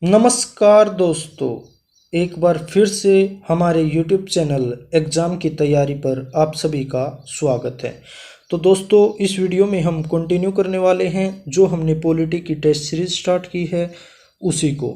नमस्कार दोस्तों, एक बार फिर से हमारे YouTube चैनल एग्ज़ाम की तैयारी पर आप सभी का स्वागत है। तो दोस्तों, इस वीडियो में हम कंटिन्यू करने वाले हैं जो हमने पॉलिटी की टेस्ट सीरीज़ स्टार्ट की है उसी को।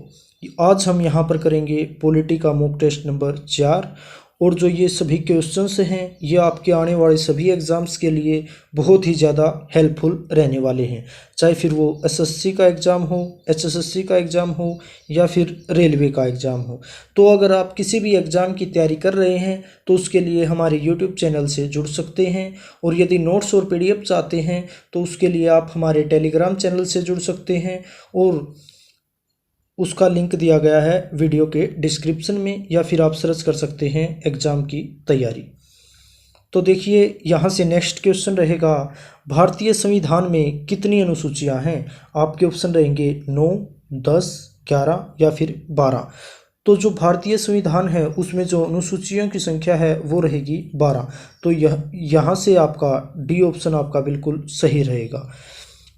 आज हम यहाँ पर करेंगे पॉलिटी का मॉक टेस्ट नंबर 4। और जो ये सभी क्वेश्चंस हैं ये आपके आने वाले सभी एग्ज़ाम्स के लिए बहुत ही ज़्यादा हेल्पफुल रहने वाले हैं, चाहे फिर वो एसएससी का एग्ज़ाम हो, एचएसएससी का एग्ज़ाम हो या फिर रेलवे का एग्ज़ाम हो। तो अगर आप किसी भी एग्ज़ाम की तैयारी कर रहे हैं तो उसके लिए हमारे यूट्यूब चैनल से जुड़ सकते हैं। और यदि नोट्स और पीडीएफ चाहते हैं तो उसके लिए आप हमारे टेलीग्राम चैनल से जुड़ सकते हैं और उसका लिंक दिया गया है वीडियो के डिस्क्रिप्शन में, या फिर आप सर्च कर सकते हैं एग्ज़ाम की तैयारी। तो देखिए, यहाँ से नेक्स्ट क्वेश्चन रहेगा, भारतीय संविधान में कितनी अनुसूचियाँ हैं? आपके ऑप्शन रहेंगे 9, 10, 11 या फिर 12। तो जो भारतीय संविधान है उसमें जो अनुसूचियों की संख्या है वो रहेगी 12। तो यहाँ से आपका डी ऑप्शन आपका बिल्कुल सही रहेगा।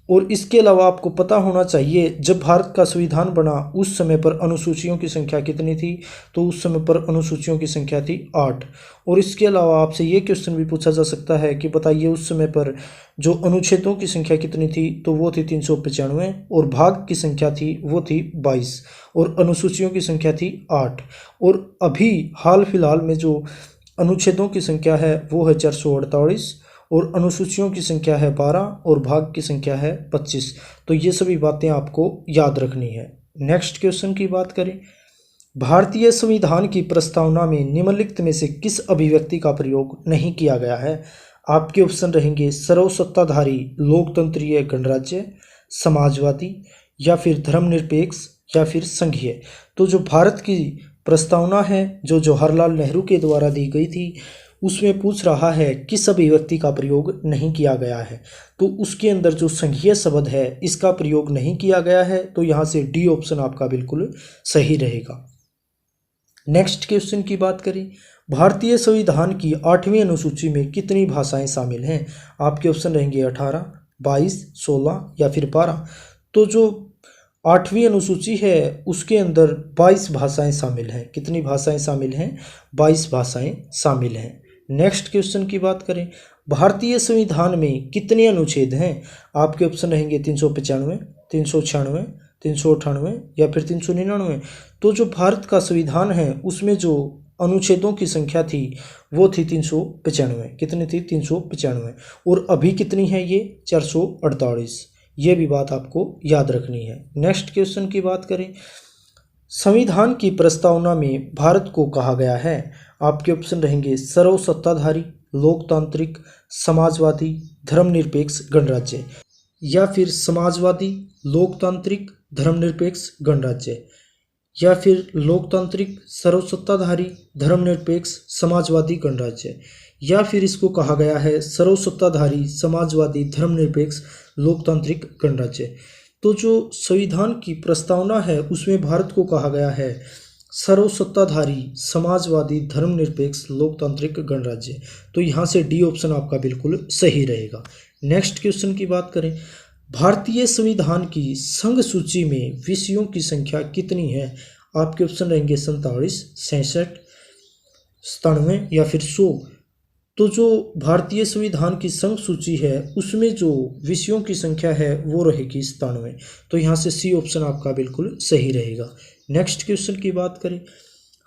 और इसके अलावा आपको पता होना चाहिए, जब भारत का संविधान बना उस समय पर अनुसूचियों की संख्या कितनी थी? तो उस समय पर अनुसूचियों की संख्या थी 8। और इसके अलावा आपसे ये क्वेश्चन भी पूछा जा सकता है कि बताइए उस समय पर जो अनुच्छेदों की संख्या कितनी थी? तो वो थी 395 और भाग की संख्या थी वो थी 22 और अनुसूचियों की संख्या थी 8। और अभी हाल फिलहाल में जो अनुच्छेदों की संख्या है वो है 448 और अनुसूचियों की संख्या है 12 और भाग की संख्या है 25। तो ये सभी बातें आपको याद रखनी है। नेक्स्ट क्वेश्चन की बात करें, भारतीय संविधान की प्रस्तावना में निम्नलिखित में से किस अभिव्यक्ति का प्रयोग नहीं किया गया है? आपके ऑप्शन रहेंगे सर्वसत्ताधारी लोकतंत्रीय गणराज्य, समाजवादी या फिर धर्मनिरपेक्ष या फिर संघीय। तो जो भारत की प्रस्तावना है जो जवाहरलाल नेहरू के द्वारा दी गई थी उसमें पूछ रहा है किस अभिव्यक्ति का प्रयोग नहीं किया गया है। तो उसके अंदर जो संघीय शब्द है इसका प्रयोग नहीं किया गया है, तो यहाँ से डी ऑप्शन आपका बिल्कुल सही रहेगा। नेक्स्ट क्वेश्चन की बात करें, भारतीय संविधान की 8वीं अनुसूची में कितनी भाषाएं शामिल हैं? आपके ऑप्शन रहेंगे 18, 22, 16 या फिर 12। तो जो 8वीं अनुसूची है उसके अंदर 22 भाषाएं शामिल हैं। कितनी भाषाएं शामिल हैं? 22 भाषाएं शामिल हैं। नेक्स्ट क्वेश्चन की बात करें, भारतीय संविधान में कितने अनुच्छेद हैं? आपके ऑप्शन रहेंगे 395, 396, 398 या फिर 399। तो जो भारत का संविधान है उसमें जो अनुच्छेदों की संख्या थी वो थी 395। कितनी थी? 395। और अभी कितनी है ये? 448। ये भी बात आपको याद रखनी है। नेक्स्ट क्वेश्चन की बात करें, संविधान की प्रस्तावना में भारत को कहा गया है। आपके ऑप्शन रहेंगे सर्वसत्ताधारी लोकतांत्रिक समाजवादी धर्मनिरपेक्ष गणराज्य या फिर समाजवादी लोकतांत्रिक धर्मनिरपेक्ष गणराज्य या फिर लोकतांत्रिक सर्वसत्ताधारी धर्मनिरपेक्ष समाजवादी गणराज्य या फिर इसको कहा गया है सर्वसत्ताधारी समाजवादी धर्मनिरपेक्ष लोकतांत्रिक गणराज्य। तो जो संविधान की प्रस्तावना है उसमें भारत को कहा गया है सर्वसत्ताधारी समाजवादी धर्मनिरपेक्ष लोकतांत्रिक गणराज्य। तो यहाँ से डी ऑप्शन आपका बिल्कुल सही रहेगा। नेक्स्ट क्वेश्चन की बात करें, भारतीय संविधान की संघ सूची में विषयों की संख्या कितनी है? आपके ऑप्शन रहेंगे 47, 66, 97 या फिर 100। तो जो भारतीय संविधान की संघ सूची है उसमें जो विषयों की संख्या है वो रहेगी 97। तो यहाँ से सी ऑप्शन आपका बिल्कुल सही रहेगा। नेक्स्ट क्वेश्चन की बात करें,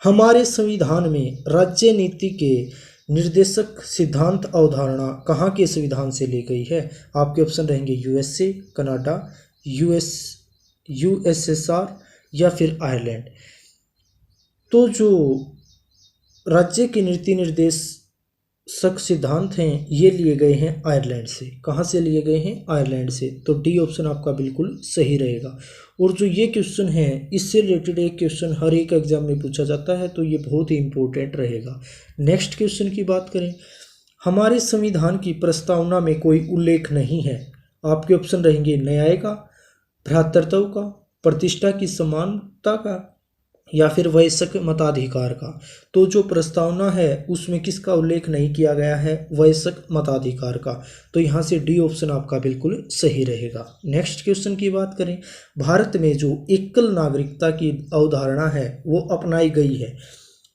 हमारे संविधान में राज्य नीति के निर्देशक सिद्धांत अवधारणा कहाँ के संविधान से ली गई है? आपके ऑप्शन रहेंगे यूएसए, कनाडा, यूएसएसआर या फिर आयरलैंड। तो जो राज्य के नीति निर्देशक सिद्धांत हैं ये लिए गए हैं आयरलैंड से। कहाँ से लिए गए हैं? आयरलैंड से। तो डी ऑप्शन आपका बिल्कुल सही रहेगा। और जो ये क्वेश्चन है इससे रिलेटेड एक क्वेश्चन हर एक एग्जाम में पूछा जाता है, तो ये बहुत ही इंपॉर्टेंट रहेगा। नेक्स्ट क्वेश्चन की बात करें, हमारे संविधान की प्रस्तावना में कोई उल्लेख नहीं है। आपके ऑप्शन रहेंगे न्याय का, भ्रातृत्व का, प्रतिष्ठा की समानता का या फिर वयस्क मताधिकार का। तो जो प्रस्तावना है उसमें किसका उल्लेख नहीं किया गया है, वयस्क मताधिकार का। तो यहाँ से डी ऑप्शन आपका बिल्कुल सही रहेगा। नेक्स्ट क्वेश्चन की बात करें, भारत में जो एकल नागरिकता की अवधारणा है वो अपनाई गई है।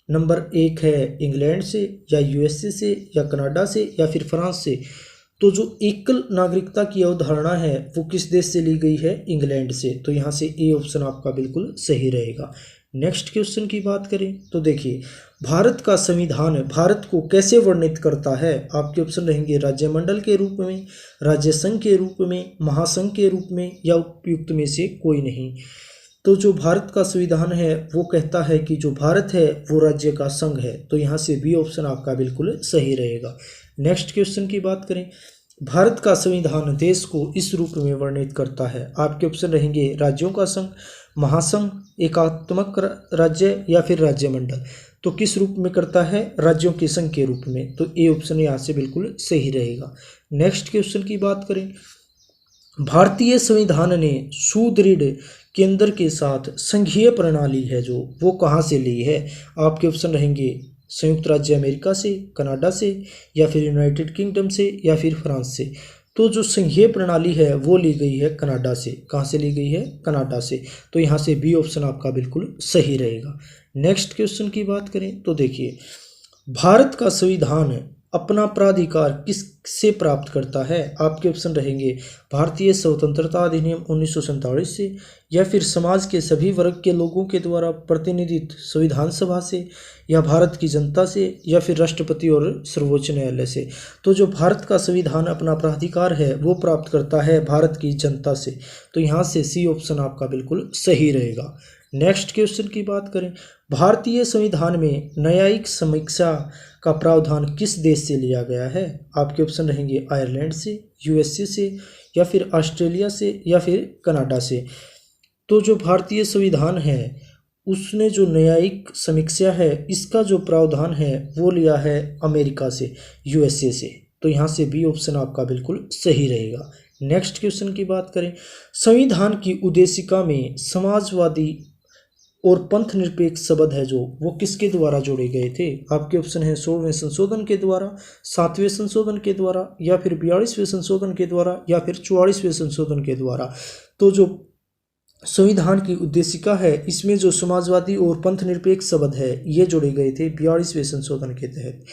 नंबर 1 है इंग्लैंड से या यूएसए से या कनाडा से या फिर फ्रांस से। तो जो एकल नागरिकता की अवधारणा है वो किस देश से ली गई है, इंग्लैंड से। तो यहाँ से ए ऑप्शन आपका बिल्कुल सही रहेगा। नेक्स्ट क्वेश्चन की बात करें तो देखिए, भारत का संविधान भारत को कैसे वर्णित करता है। आपके ऑप्शन रहेंगे राज्यमंडल के रूप में, राज्य संघ के रूप में, महासंघ के रूप में या उपयुक्त में से कोई नहीं। तो जो भारत का संविधान है वो कहता है कि जो भारत है वो राज्य का संघ है। तो यहाँ से बी ऑप्शन आपका बिल्कुल सही रहेगा। नेक्स्ट क्वेश्चन की बात करें, भारत का संविधान देश को इस रूप में वर्णित करता है। आपके ऑप्शन रहेंगे राज्यों का संघ, महासंघ, एकात्मक राज्य या फिर राज्यमंडल। तो किस रूप में करता है, राज्यों के संघ के रूप में। तो ए ऑप्शन यहाँ से बिल्कुल सही रहेगा। नेक्स्ट क्वेश्चन की बात करें, भारतीय संविधान ने सुदृढ़ केंद्र के साथ संघीय प्रणाली है जो वो कहाँ से ली है। आपके ऑप्शन रहेंगे संयुक्त राज्य अमेरिका से, कनाडा से या फिर यूनाइटेड किंगडम से या फिर फ्रांस से। तो जो संघीय प्रणाली है वो ली गई है कनाडा से। कहाँ से ली गई है, कनाडा से। तो यहाँ से बी ऑप्शन आपका बिल्कुल सही रहेगा। नेक्स्ट क्वेश्चन की बात करें तो देखिए, भारत का संविधान अपना प्राधिकार किससे प्राप्त करता है। आपके ऑप्शन रहेंगे भारतीय स्वतंत्रता अधिनियम 1947 से या फिर समाज के सभी वर्ग के लोगों के द्वारा प्रतिनिधित संविधान सभा से या भारत की जनता से या फिर राष्ट्रपति और सर्वोच्च न्यायालय से। तो जो भारत का संविधान अपना प्राधिकार है वो प्राप्त करता है भारत की जनता से। तो यहाँ से सी ऑप्शन आपका बिल्कुल सही रहेगा। नेक्स्ट क्वेश्चन की बात करें, भारतीय संविधान में न्यायिक समीक्षा का प्रावधान किस देश से लिया गया है। आपके ऑप्शन रहेंगे आयरलैंड से, यूएसए से या फिर ऑस्ट्रेलिया से या फिर कनाडा से। तो जो भारतीय संविधान है उसने जो न्यायिक समीक्षा है इसका जो प्रावधान है वो लिया है अमेरिका से, यूएसए से। तो यहाँ से बी ऑप्शन आपका बिल्कुल सही रहेगा। नेक्स्ट क्वेश्चन की बात करें, संविधान की उद्देशिका में समाजवादी और पंथ निरपेक्ष शब्द है जो वो किसके द्वारा जोड़े गए थे। आपके ऑप्शन है 16वें संशोधन के द्वारा, 7वें संशोधन के द्वारा या फिर 42वें संशोधन के द्वारा या फिर 44वें संशोधन के द्वारा। तो जो संविधान की उद्देशिका है इसमें जो समाजवादी और पंथ निरपेक्ष शब्द है ये जोड़े गए थे 42वें संशोधन के तहत।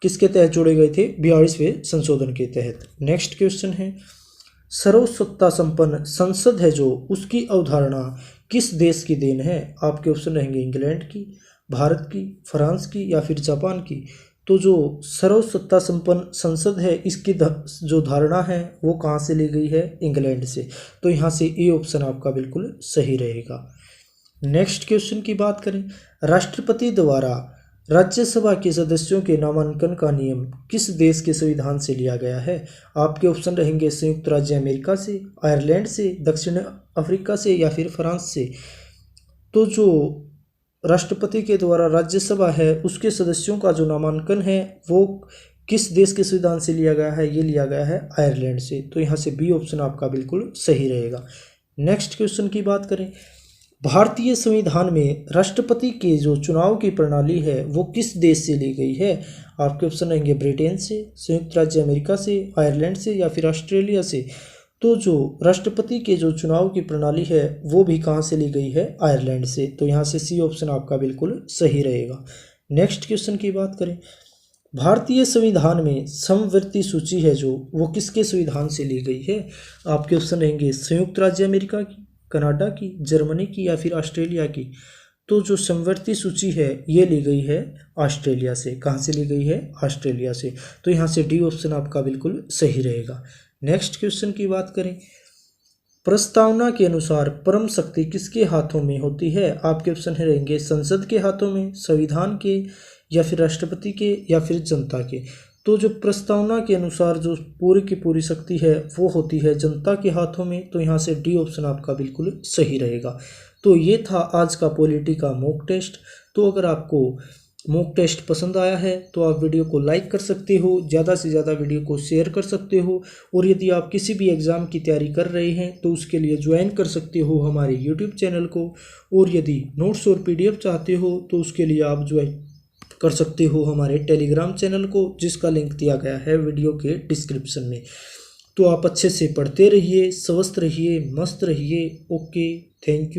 किसके तहत जोड़े गए थे, 42वें संशोधन के तहत। नेक्स्ट क्वेश्चन है, सर्वसत्ता संपन्न संसद है जो उसकी अवधारणा किस देश की देन है। आपके ऑप्शन रहेंगे इंग्लैंड की, भारत की, फ्रांस की या फिर जापान की। तो जो सर्वसत्ता संपन्न संसद है इसकी जो धारणा है वो कहाँ से ली गई है, इंग्लैंड से। तो यहाँ से ए ऑप्शन आपका बिल्कुल सही रहेगा। नेक्स्ट क्वेश्चन की बात करें, राष्ट्रपति द्वारा राज्यसभा के सदस्यों के नामांकन का नियम किस देश के संविधान से लिया गया है। आपके ऑप्शन रहेंगे संयुक्त राज्य अमेरिका से, आयरलैंड से, दक्षिण अफ्रीका से या फिर फ्रांस से। तो जो राष्ट्रपति के द्वारा राज्यसभा है उसके सदस्यों का जो नामांकन है वो किस देश के संविधान से लिया गया है, ये लिया गया है आयरलैंड से। तो यहाँ से बी ऑप्शन आपका बिल्कुल सही रहेगा। नेक्स्ट क्वेश्चन की बात करें, भारतीय संविधान में राष्ट्रपति के जो चुनाव की प्रणाली है वो किस देश से ली गई है। आपके ऑप्शन रहेंगे ब्रिटेन से, संयुक्त राज्य अमेरिका से, आयरलैंड से या फिर ऑस्ट्रेलिया से। तो जो राष्ट्रपति के जो चुनाव की प्रणाली है वो भी कहाँ से ली गई है, आयरलैंड से। तो यहाँ से सी ऑप्शन आपका बिल्कुल सही रहेगा। नेक्स्ट क्वेश्चन की बात करें, भारतीय संविधान में समवर्ती सूची है जो वो किसके संविधान से ली गई है। आपके ऑप्शन रहेंगे संयुक्त राज्य अमेरिका की, कनाडा की, जर्मनी की या फिर ऑस्ट्रेलिया की। तो जो समवर्ती सूची है ये ली गई है ऑस्ट्रेलिया से। कहाँ से ली गई है, ऑस्ट्रेलिया से। तो यहाँ से डी ऑप्शन आपका बिल्कुल सही रहेगा। नेक्स्ट क्वेश्चन की बात करें, प्रस्तावना के अनुसार परम शक्ति किसके हाथों में होती है। आपके ऑप्शन है रहेंगे संसद के हाथों में, संविधान के या फिर राष्ट्रपति के या फिर जनता के। तो जो प्रस्तावना के अनुसार जो पूरी की पूरी शक्ति है वो होती है जनता के हाथों में। तो यहाँ से डी ऑप्शन आपका बिल्कुल सही रहेगा। तो ये था आज का पॉलिटी का मॉक टेस्ट। तो अगर आपको मॉक टेस्ट पसंद आया है तो आप वीडियो को लाइक कर सकते हो, ज़्यादा से ज़्यादा वीडियो को शेयर कर सकते हो। और यदि आप किसी भी एग्ज़ाम की तैयारी कर रहे हैं तो उसके लिए ज्वाइन कर सकते हो हमारे यूट्यूब चैनल को। और यदि नोट्स और पीडीएफ चाहते हो तो उसके लिए आप ज्वाइन कर सकते हो हमारे टेलीग्राम चैनल को, जिसका लिंक दिया गया है वीडियो के डिस्क्रिप्शन में। तो आप अच्छे से पढ़ते रहिए, स्वस्थ रहिए, मस्त रहिए। Okay, thank you.